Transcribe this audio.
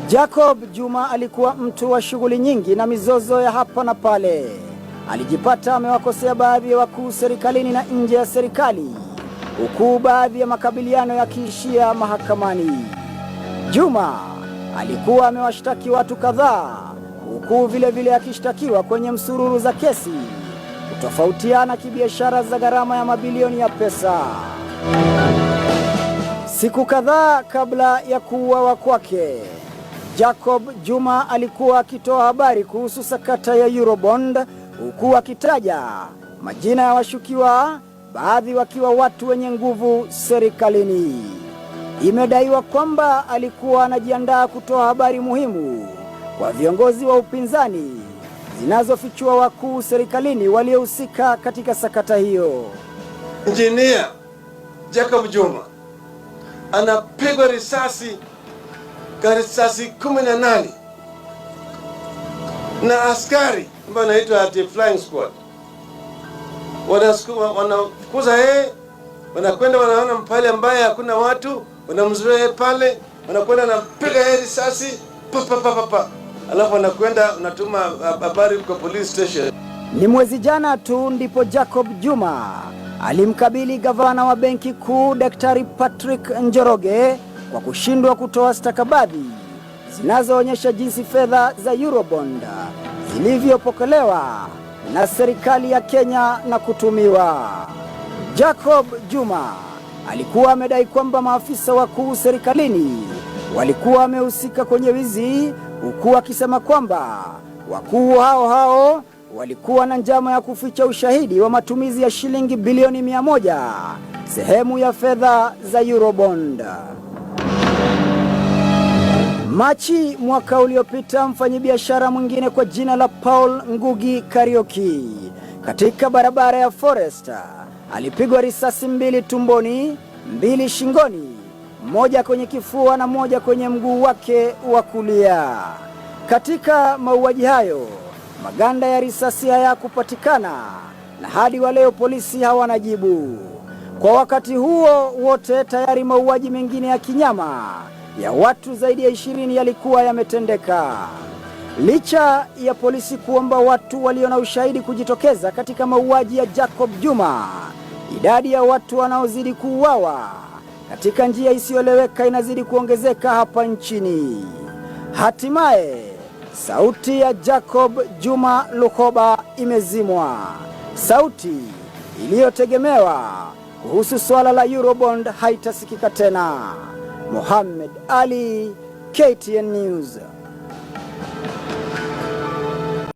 Jacob Juma alikuwa mtu wa shughuli nyingi na mizozo ya hapa na pale. Alijipata amewakosea baadhi ya wakuu serikalini na nje ya serikali, huku baadhi ya makabiliano yakiishia mahakamani. Juma alikuwa amewashtaki watu kadhaa, huku vile akishtakiwa kwenye msururu za kesi kutofautiana kibiashara za gharama ya mabilioni ya pesa. Siku kadhaa kabla ya kuuawa kwake, Jacob Juma alikuwa akitoa habari kuhusu sakata ya Eurobond, huku akitaja majina ya washukiwa, baadhi wakiwa watu wenye nguvu serikalini. Imedaiwa kwamba alikuwa anajiandaa kutoa habari muhimu kwa viongozi wa upinzani zinazofichua wakuu serikalini waliohusika katika sakata hiyo. Engineer Jacob Juma anapigwa risasi 18 na askari ambao wanaitwa Flying Squad. Wanafukuza yeye, wanakwenda wanaona mpale ambaye hakuna watu, wanamzuia pale, wanakwenda na piga yeye risasi pa. Alafu wanakwenda unatuma habari kwa police station. Ni mwezi jana tu ndipo Jacob Juma alimkabili gavana wa Benki Kuu Daktari Patrick Njoroge kwa kushindwa kutoa stakabadhi zinazoonyesha jinsi fedha za Eurobond zilivyopokelewa na serikali ya Kenya na kutumiwa. Jacob Juma alikuwa amedai kwamba maafisa wakuu serikalini walikuwa wamehusika kwenye wizi, huku akisema kwamba wakuu hao walikuwa na njama ya kuficha ushahidi wa matumizi ya shilingi bilioni 100 sehemu ya fedha za Eurobond. Machi mwaka uliopita, mfanyabiashara mwingine kwa jina la Paul Ngugi Kariuki katika barabara ya Forest alipigwa risasi 2 tumboni, 2 shingoni, 1 kwenye kifua na 1 kwenye mguu wake wa kulia. Katika mauaji hayo, maganda ya risasi hayakupatikana na hadi wa leo polisi hawana jibu. Kwa wakati huo wote tayari mauaji mengine ya kinyama ya watu zaidi ya 20 yalikuwa yametendeka. Licha ya polisi kuomba watu walio na ushahidi kujitokeza katika mauaji ya Jacob Juma, idadi ya watu wanaozidi kuuawa katika njia isiyoeleweka inazidi kuongezeka hapa nchini. Hatimaye sauti ya Jacob Juma Lukoba imezimwa, sauti iliyotegemewa kuhusu swala la Eurobond haitasikika tena. Mohamed Ali, KTN News.